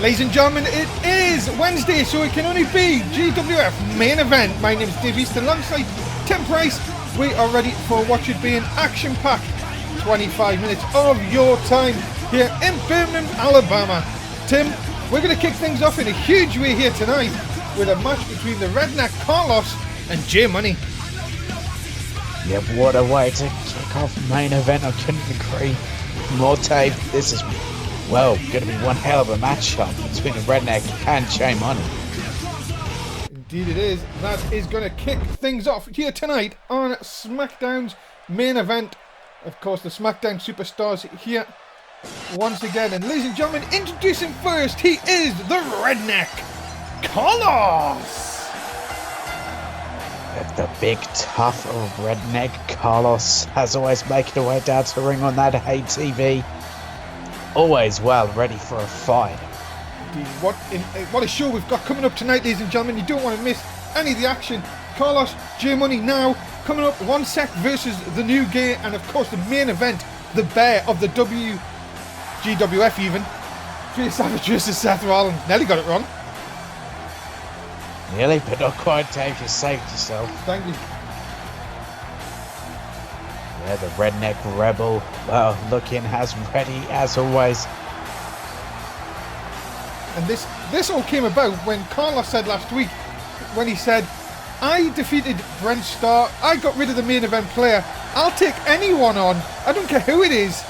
Ladies and gentlemen, it is Wednesday, so it can only be GWF main event. My name is Dave Easton, alongside Tim Price. We are ready for what should be an action-packed 25 minutes of your time here in Birmingham, Alabama. Tim, we're going to kick things off in a huge way here tonight with a match between the Redneck Carlos and J Money. Yeah, what a way to kick off main event. I couldn't agree more, Dave. This is, well, going to be one hell of a matchup between the Redneck and J Money. Indeed it is. That is going to kick things off here tonight on SmackDown's main event. Of course, the SmackDown Superstars here once again. And ladies and gentlemen, introducing first, he is the Redneck Carlos. The big tough Redneck Carlos has always making her way down to the ring on that ATV. Always well ready for a fight. Indeed, what a show we've got coming up tonight, ladies and gentlemen. You don't want to miss any of the action. Carlos, J Money now coming up, one Seth versus the New Gay, and of course the main event, the bear of the GWF even, Trey Savage versus Seth Rollins. Nearly got it wrong. Nearly, but not quite, Dave. You saved yourself. Thank you. Yeah, the Redneck Rebel, well, looking as ready as always. And this all came about when Carlos said last week, when he said, I defeated Brent Starr, I got rid of the main event player, I'll take anyone on, I don't care who it is,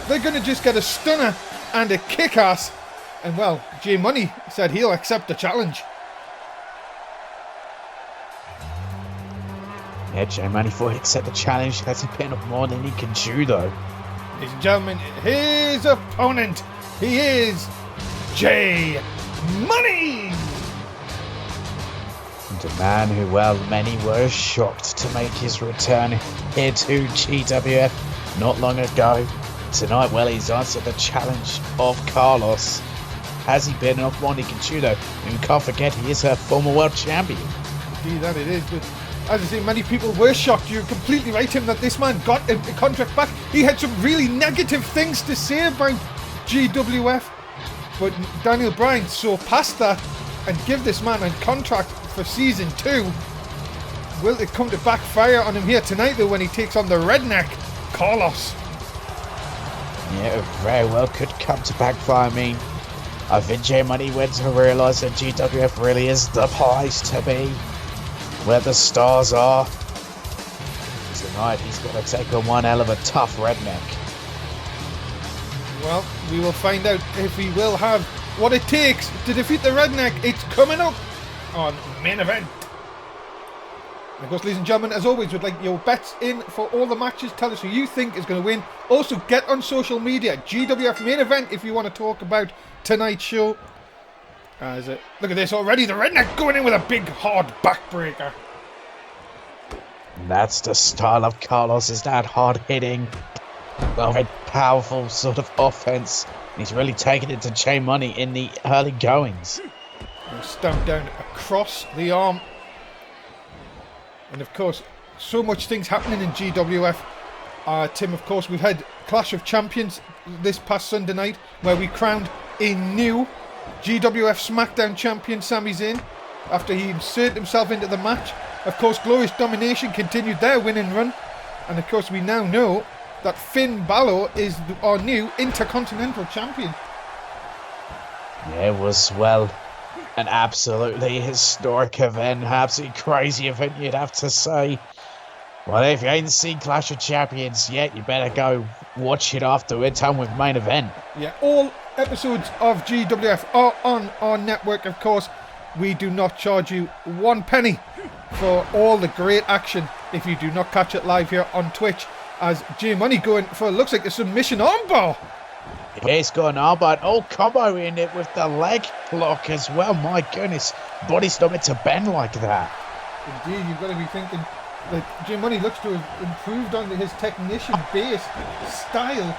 they're going to just get a stunner and a kick-ass. And well, J Money said he'll accept the challenge. Yeah, J Money thought he'd accept the challenge. Hasn't been up more than he can chew, though. Ladies and gentlemen, his opponent, he is J Money! And a man who, well, many were shocked to make his return here to GWF not long ago. Tonight, well, he's answered the challenge of Carlos. Has he been up one he can chew, though? And we can't forget he is a former world champion. Indeed, that it is, but as I say, many people were shocked. You're completely right, Tim, that this man got a contract back. He had some really negative things to say about GWF, but Daniel Bryan saw past that and give this man a contract for season 2. Will it come to backfire on him here tonight, though, when he takes on the Redneck Carlos? Yeah, very well could come to backfire. I mean, I think J Money went to realise that GWF really is the place to be, where the stars are. Tonight he's got to take on one hell of a tough Redneck. Well, we will find out if he will have what it takes to defeat the Redneck. It's coming up on main event. And of course, ladies and gentlemen, as always, we'd like your bets in for all the matches. Tell us who you think is going to win. Also, get on social media, GWF main event, if you want to talk about tonight's show. Look at this already, the Redneck going in with a big hard backbreaker. That's the style of Carlos, is that hard-hitting, well, very powerful sort of offense. He's really taken it to J Money in the early goings. Stamped down across the arm. And of course, so much things happening in GWF. Tim, of course, we've had Clash of Champions this past Sunday night, where we crowned a new GWF Smackdown champion, Sami Zayn, after he inserted himself into the match. Of course, Glorious Domination continued their winning run. And of course, we now know that Finn Balor is our new Intercontinental Champion. Yeah, it was, well, an absolutely historic event, absolutely crazy event, you'd have to say. Well, if you ain't seen Clash of Champions yet, you better go watch it afterwards and with main event. Yeah, all episodes of GWF are on our network, of course. We do not charge you 1 penny for all the great action if you do not catch it live here on Twitch, as J Money going for, looks like a submission armbar. Yeah, he's got an armbar. Oh, combo in it with the leg lock as well. My goodness, body's not meant to bend like that. Indeed, you've got to be thinking that J Money looks to have improved on his technician-based style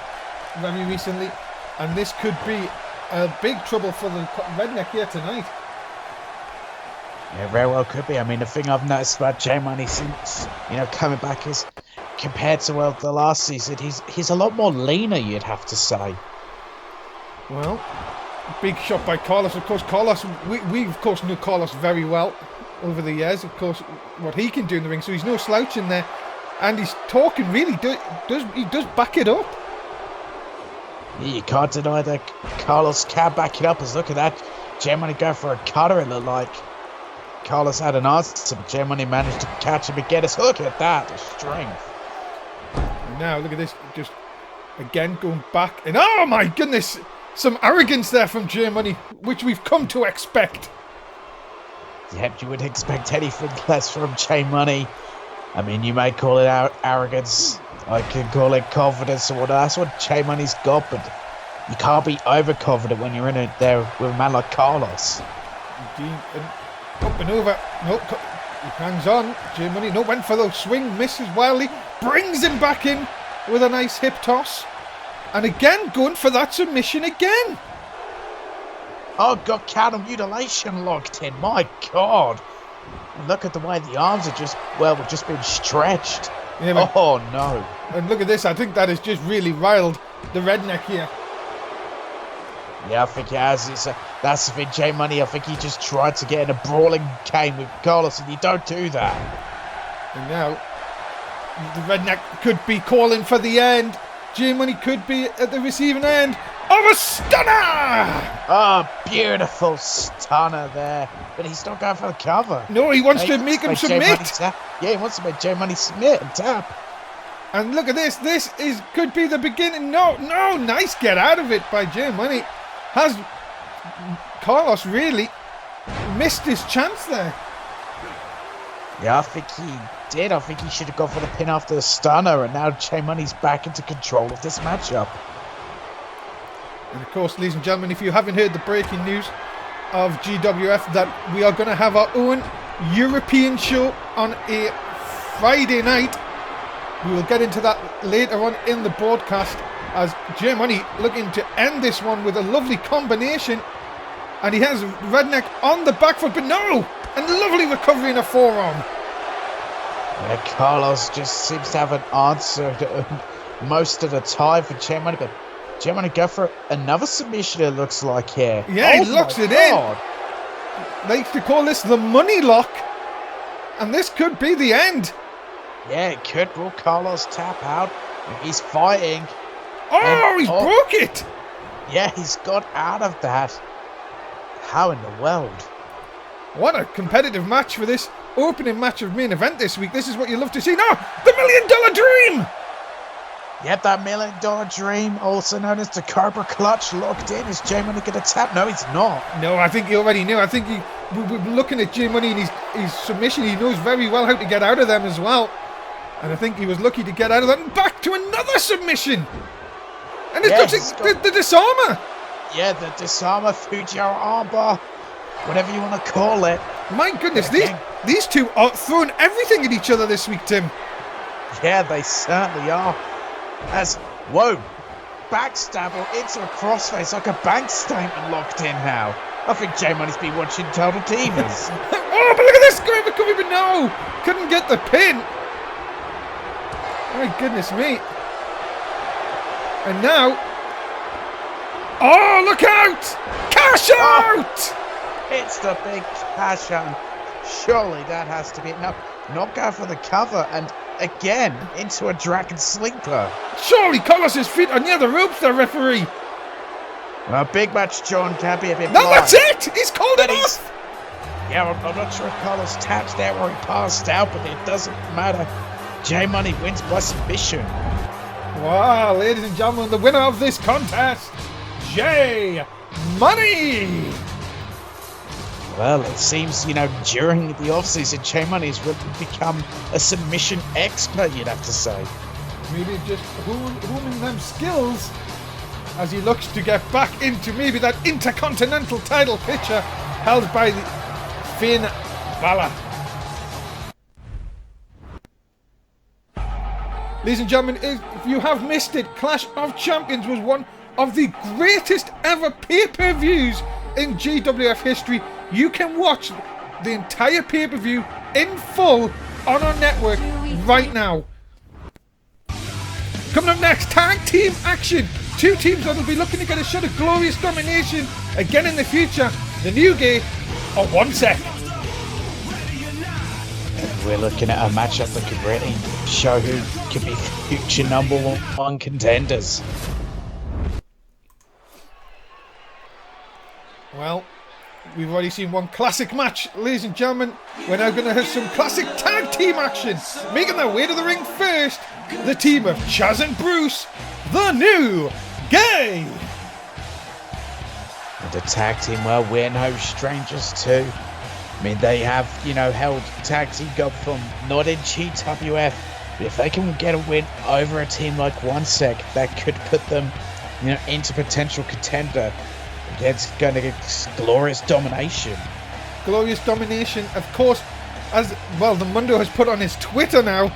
very recently, and this could be a big trouble for the Redneck here tonight. Yeah, very well could be. I mean, the thing I've noticed about J Money since, coming back is, compared to the last season, he's a lot more leaner, you'd have to say. Well, Big shot by Carlos. Of course, Carlos, we of course know Carlos very well over the years. Of course, what he can do in the ring. So he's no slouch in there. And he's talking really, he does back it up. You can't deny that Carlos can back it up. As look at that. J-Money go for a cutter. It looked like Carlos had an answer, but J-Money managed to catch him and get us. Look at that, the strength. And now, look at this. Just, again, going back. And oh my goodness, some arrogance there from J-Money, which we've come to expect. Yep, you would expect anything less from J-Money. I mean, you may call it arrogance. I can call it confidence or whatever. That's what J-Money's got, but you can't be overconfident when you're in it there with a man like Carlos. Indeed. And up and over. Nope. He hangs on. J-Money. No, went for the swing. Misses wildly. Brings him back in with a nice hip toss. And again, going for that submission again. Oh, got counter mutilation locked in. My God. Look at the way the arms are just been stretched. Yeah, oh, no. And look at this. I think that has just really riled the redneck here. Yeah, I think he has. That's the thing, J-Money. I think he just tried to get in a brawling game with Carlos, and you don't do that. And now, the redneck could be calling for the end. J-Money could be at the receiving end of a stunner! Oh, beautiful stunner there. But he's not going for the cover. No, he wants to make him submit. Yeah, he wants to make J-Money submit and tap. And look at this. This could be the beginning. No, nice get out of it by J-Money. Has Carlos really missed his chance there? Yeah, I think he did. I think he should have gone for the pin after the stunner, and now J-Money's back into control of this matchup. And of course, ladies and gentlemen, if you haven't heard the breaking news of GWF, that we are going to have our own European show on a Friday night. We will get into that later on in the broadcast, as J-Money looking to end this one with a lovely combination. And he has Redneck on the back foot, but no! And lovely recovery in a forearm. Yeah, Carlos just seems to have an answer most of the time for J-Money, but J-Money go for another submission, it looks like here. Yeah, he locks it in. They used to call this the money lock. And this could be the end. Yeah, it could. Will Carlos tap out? He's fighting. Oh, he's broke it. Yeah, he's got out of that. How in the world? What a competitive match for this opening match of main event this week. This is what you love to see. No, the $1 Million Dream. Yep, that $1 Million Dream, also known as the Cobra Clutch, locked in. Is J-Money going to tap? No, he's not. No, I think he already knew. I think we're looking at J-Money and his submission. He knows very well how to get out of them as well. And I think he was lucky to get out of that. And back to another submission. And it's the disarmer. Yeah, the disarmer, Fujiwara armbar, whatever you want to call it. My goodness, these two are throwing everything at each other this week, Tim. Yeah, they certainly are. Whoa, backstabber into a crossface, like a bank statement locked in now. I think J-Money's been watching Total Divas. Oh, but look at this, going for cover, but no, couldn't get the pin. My goodness me. And now, oh, look out! Cash out! It's the big cash out. Surely that has to be enough. Not go for the cover, and again into a dragon sleeper. Surely Carlos's feet are near the ropes, the referee. Well, big match, John, can't be a bit No, that's it! He's called it off! Yeah, I'm not sure if Carlos tapped there or he passed out, but it doesn't matter. J-Money wins by submission. Wow, ladies and gentlemen, the winner of this contest, J-Money! Well, it seems, during the offseason, J-Money has really become a submission expert, you'd have to say. Maybe just honing them skills as he looks to get back into maybe that Intercontinental title picture held by Finn Balor. Ladies and gentlemen, if you have missed it, Clash of Champions was one of the greatest ever pay-per-views in GWF history. You can watch the entire pay-per-view in full on our network right now. Coming up next, tag team action two teams that will be looking to get a shot of glorious domination again in the future. The New Day are 1 sec. We're looking at a matchup that could really show who could be future #1 contenders. Well, we've already seen one classic match, ladies and gentlemen. We're now going to have some classic tag team action. Making their way to the ring first, the team of Chaz and Bruce, the New Day. And a tag team, well, we're no strangers to. I mean, they have, held tag team gold from not in GWF. But if they can get a win over a team like 1 sec, that could put them, into potential contender. It's going to get glorious domination. Glorious domination, of course, as well. The Mundo has put on his Twitter now.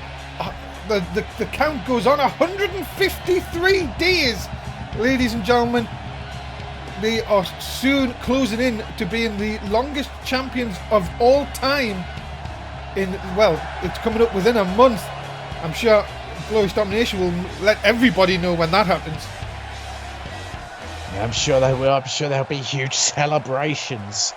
The count goes on 153 days, ladies and gentlemen. They are soon closing in to being the longest champions of all time. It's coming up within a month. I'm sure Glorious Domination will let everybody know when that happens. Yeah, I'm sure they will. I'm sure there'll be huge celebrations.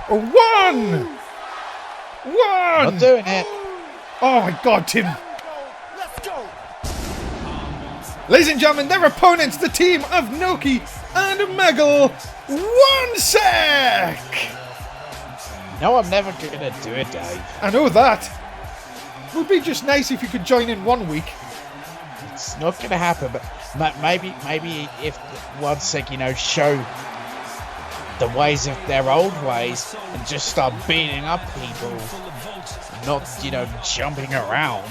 One! Not doing it. Oh my God, Tim. Ladies and gentlemen, their opponents, the team of Noki and Megal, 1 sec! No, I'm never going to do it, Dave. I know that. It would be just nice if you could join in 1 week. It's not going to happen, but maybe if 1 sec, show the ways of their old ways and just start beating up people, not, jumping around,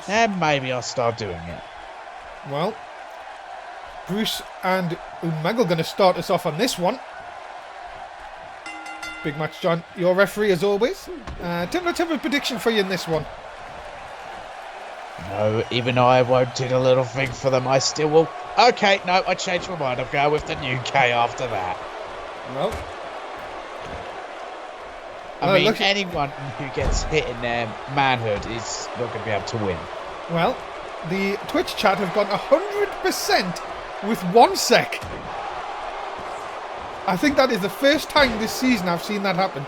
then maybe I'll start doing it. Well, Bruce and Umagal going to start us off on this one. Big match, John. Your referee, as always. Tim, let's have a prediction for you in this one. No, even though I won't do the little thing for them, I still will. Okay, no, I changed my mind. I'll go with the New K after that. Well, I mean, anyone who gets hit in their manhood is not going to be able to win. Well, the Twitch chat have gone 100% with 1 sec. I think that is the first time this season I've seen that happen.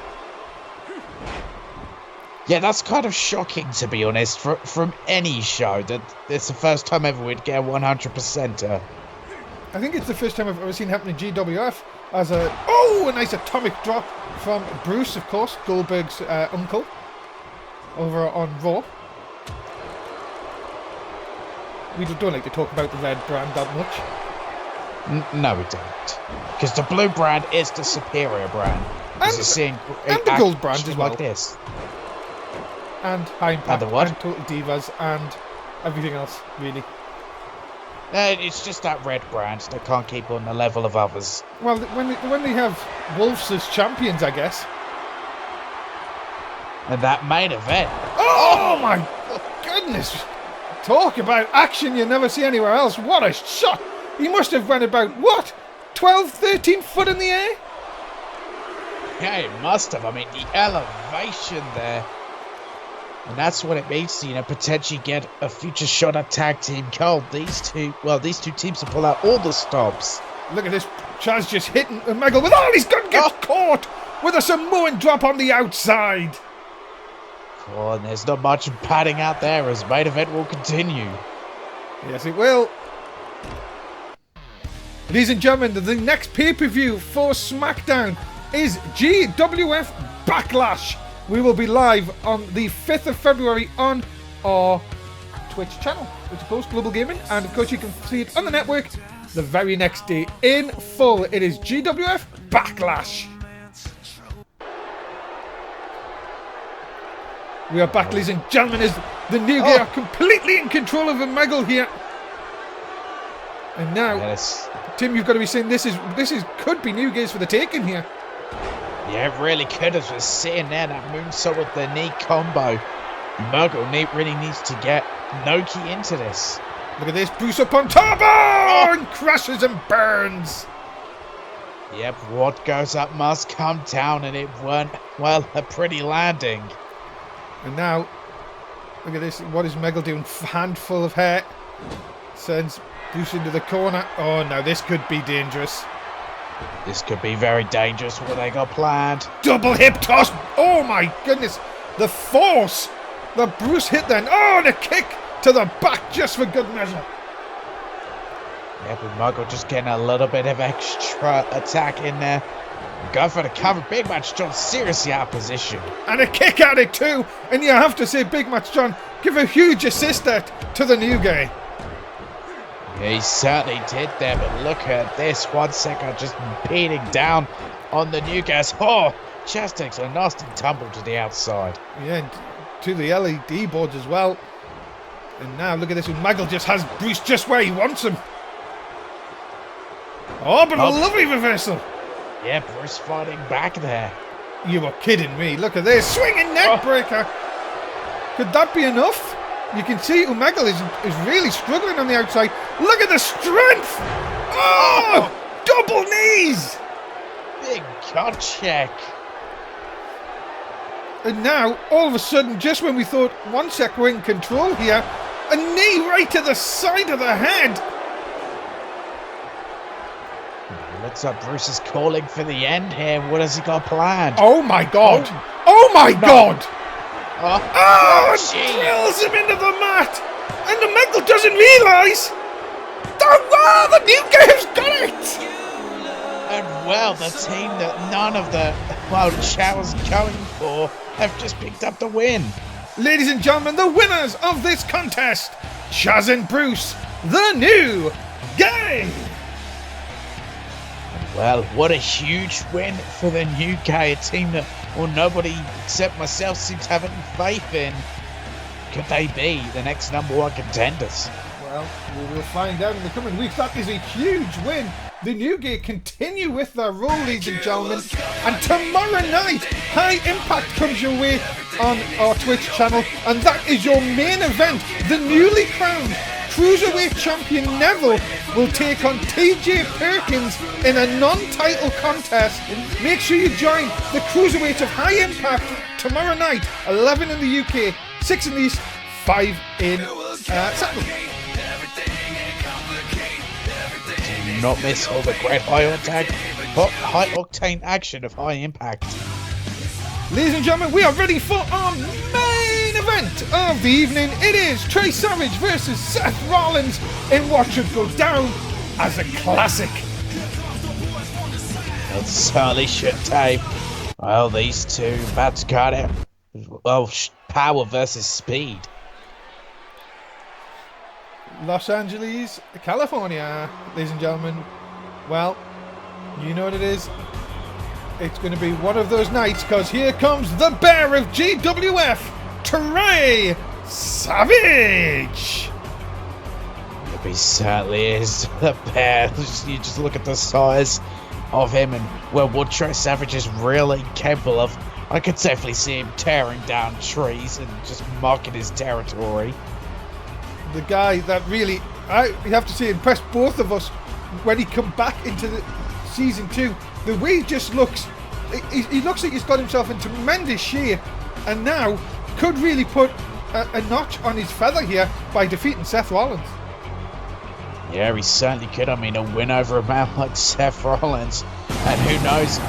Yeah, that's kind of shocking, to be honest, from any show. That it's the first time ever we'd get 100%. I think it's the first time I've ever seen it happen in GWF. As a nice atomic drop from Bruce, of course, Goldberg's uncle, over on Raw. We don't like to talk about the red brand that much. No, we don't. Because the blue brand is the superior brand. And the gold brand as well. Like this. And High Impact, and Total Divas, and everything else, really. It's just that red brand that can't keep on the level of others. Well, when they have Wolves as champions, I guess. And that main event. Oh my goodness! Talk about action you never see anywhere else. What a shot! He must have went about, 12, 13 foot in the air? Yeah, it must have. I mean, the elevation there. And that's what it means to, potentially get a future shot at tag team gold. These two teams will pull out all the stops. Look at this. Chaz just hitting Megal with all he's got, gets caught with a Samoan drop on the outside. Oh, and there's not much padding out there as main event will continue. Yes, it will. Ladies and gentlemen, the next pay-per-view for SmackDown is GWF Backlash. We will be live on the 5th of February on our Twitch channel, which is called Global Gaming, and of course you can see it on the network the very next day in full. It is GWF Backlash. We are back, ladies and gentlemen, as the New Day are completely in control of Megal here. And now, Tim, you've got to be saying this is could be New Gaze for the taking here. Yeah, it really could have. Just sitting there, that moonsault with the knee combo. Muggle really needs to get Noki into this. Look at this, Bruce up on top, oh, and crashes and burns. Yep, what goes up must come down, and it weren't, well, a pretty landing. And now, look at this, what is Meggle doing? Handful of hair. Sends Bruce into the corner. Oh, now this could be dangerous. This could be very dangerous, what they got planned. Double hip toss. Oh my goodness. The force that Bruce hit then. Oh, and a kick to the back just for good measure. Yeah, but Muggle just getting a little bit of extra attack in there. Go for the cover. Big Match John seriously out of position. And a kick at it too. And you have to say, Big Match John, give a huge assist there to the new guy. He certainly did there, but look at this. 1 second just beating down on the new guys. Oh, just takes a nasty tumble to the outside. Yeah, and to the LED boards as well. And now look at this. Maggle just has Bruce just where he wants him. Oh, but a lovely reversal. Yeah, Bruce fighting back there. You were kidding me. Look at this. Swinging neck breaker. Could that be enough? You can see Umagal is really struggling on the outside. Look at the strength. Oh, double knees. Big gut check. And now, all of a sudden, just when we thought 1 sec we're in control here, a knee right to the side of the head. Looks like Bruce is calling for the end here. What has he got planned? Oh my God. Oh my God. Oh, drills him into the mat. And the Meggle doesn't realise. Oh, wow, the new game's got it. And well, the team that none of the chat was going for have just picked up the win. Ladies and gentlemen, the winners of this contest, Chaz and Bruce, the new game. Well, what a huge win for the new guy, a team that, well, nobody except myself seems to have any faith in. Could they be the next #1 contenders? Well, we will find out in the coming weeks. That is a huge win. The New Gear continue with their role, ladies and gentlemen. And tomorrow night, High Impact comes your way on our Twitch channel. And that is your main event. The newly crowned Cruiserweight Champion Neville will take on TJ Perkins in a non-title contest. Make sure you join the Cruiserweights of High Impact tomorrow night, 11 in the UK, 6 in the East, 5 in Saturday. Do not miss all the great high octane action of High Impact. Ladies and gentlemen, we are ready for our main event of the evening. It is Trey Savage versus Seth Rollins in what should go down as a classic. It certainly should, Dave. Well, these two about to cut it. Well, power versus speed. Los Angeles, California, ladies and gentlemen. Well, you know what it is. It's going to be one of those nights, because here comes the bear of GWF, Trey Savage. He certainly is the bear. You just look at the size of him and, well, what Trey Savage is really capable of. I could definitely see him tearing down trees and just marking his territory. The guy that really, you have to say, impressed both of us when he come back into the season 2. The way he just looks, he looks like he's got himself in tremendous shape, and now could really put a notch on his feather here by defeating Seth Rollins. Yeah, he certainly could. I mean, a win over a man like Seth Rollins, and who knows,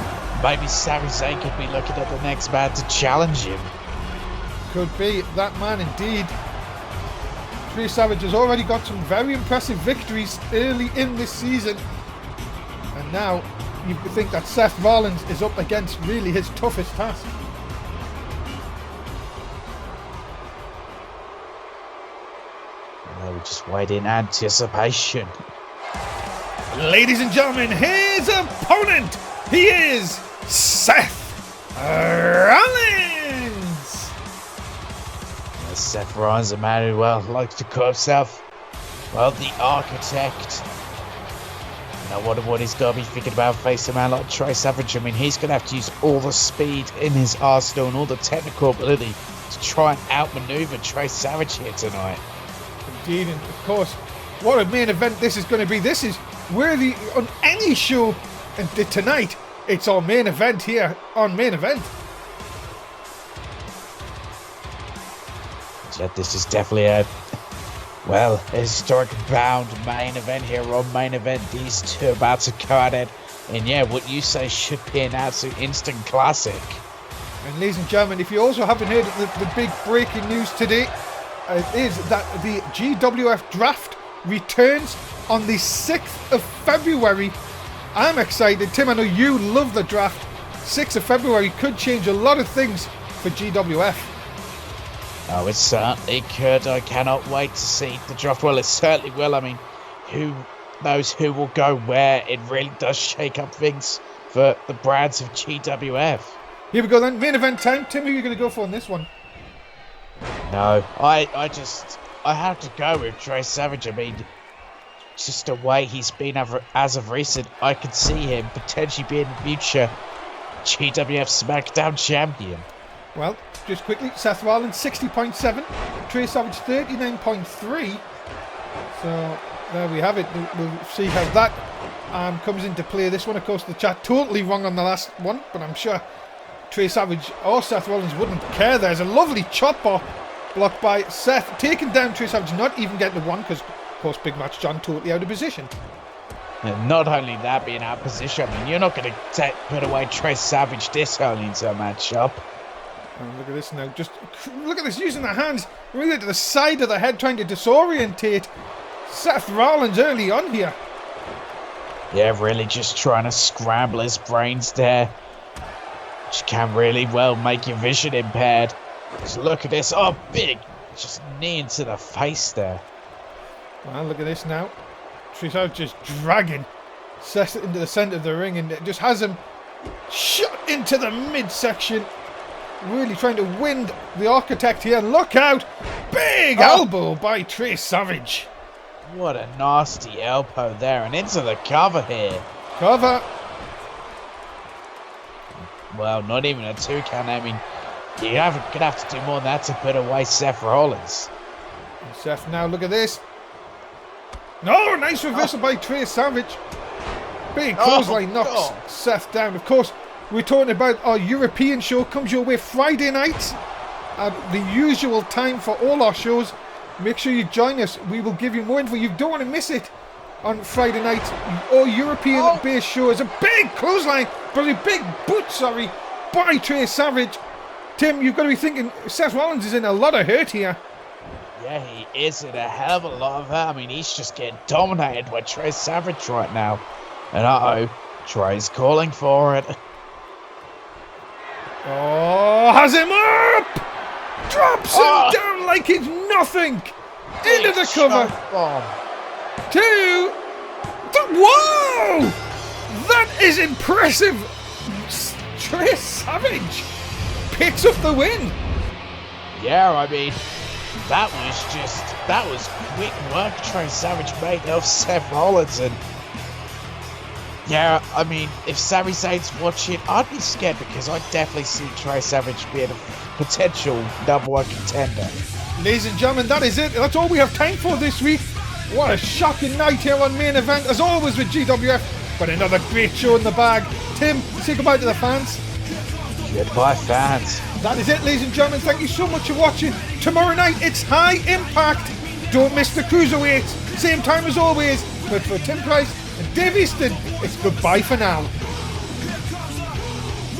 maybe Sami Zayn could be looking at the next man to challenge him. Could be that man indeed. Trey Savage has already got some very impressive victories early in this season. And now you think that Seth Rollins is up against really his toughest task. We just wait in anticipation. Ladies and gentlemen, his opponent, he is Seth Rollins. Seth Rollins, a man who likes to call himself, well, the architect I wonder what he's going to be thinking about facing a man like Trey Savage. I mean, he's going to have to use all the speed in his arsenal and all the technical ability to try and outmaneuver Trey Savage here tonight. Indeed, and of course, what a main event this is going to be. This is worthy on any show, and tonight it's our main event here on Main Event. Yeah, this is definitely a historic bound main event here on Main Event. These two about to go at it, and yeah, what you say should be an absolute instant classic. And ladies and gentlemen, if you also haven't heard the big breaking news today, it is that the GWF draft returns on the 6th of February. I'm excited. Tim, I know you love the draft. 6th of February could change a lot of things for GWF. Oh, it certainly could. I cannot wait to see the draft. Well, it certainly will. I mean, who knows who will go where? It really does shake up things for the brands of GWF. Here we go then. Main event time. Tim, who are you going to go for on this one? No, I have to go with Trey Savage. I mean, just the way he's been as of recent, I could see him potentially being the future GWF Smackdown champion. Well, just quickly, Seth Rollins 60.7, Trey Savage 39.3. So there we have it. We'll see how that comes into play. This one, of course, the chat totally wrong on the last one, but I'm sure Trey Savage or Seth Rollins wouldn't care. There's a lovely chopper blocked by Seth, taking down Trey Savage, not even getting the one because, of course, Big Match John totally out of position. And not only that, being out of position, I mean, you're not going to put away Trey Savage this early into a matchup. And look at this now. Just look at this, using the hands really to the side of the head, trying to disorientate Seth Rollins early on here. Yeah, really just trying to scramble his brains there. Which can really well make your vision impaired. Just look at this. Oh, big. Just knee into the face there. Well, look at this now. Trey Savage just dragging Seth into the centre of the ring, and it just has him shot into the midsection. Really trying to wind the architect here. Look out! Big elbow by Trey Savage. What a nasty elbow there, and into the cover here. Cover. Well, not even a 2 count. I mean, you're gonna have to do more than that to put away Seth Rollins. And Seth now, look at this. No, nice reversal by Trey Savage. Big clothesline knocks Seth down. Of course, we're talking about our European show. Comes your way Friday nights at the usual time for all our shows. Make sure you join us. We will give you more info. You don't want to miss it on Friday night. Our European-based show is a big clothesline, but a big boot, by Trey Savage. Tim, you've got to be thinking Seth Rollins is in a lot of hurt here. Yeah, he is in a hell of a lot of hurt. I mean, he's just getting dominated by Trey Savage right now. And Trey's calling for it. Oh, has him up! Drops him down like it's nothing! Into the cover! Whoa! That is impressive! Trey Savage picks up the win! Yeah, I mean, that was quick work Trey Savage made of Seth Rollins, and yeah, I mean, if Sami Zayn's watching, I'd be scared because I definitely see Trey Savage being a potential #1 contender. Ladies and gentlemen, that is it. That's all we have time for this week. What a shocking night here on Main Event, as always with GWF, but another great show in the bag. Tim, say goodbye to the fans. Goodbye, fans. That is it, ladies and gentlemen. Thank you so much for watching. Tomorrow night, it's High Impact. Don't miss the Cruiserweights. Same time as always. But for Tim Price and Dave Easton, it's goodbye for now.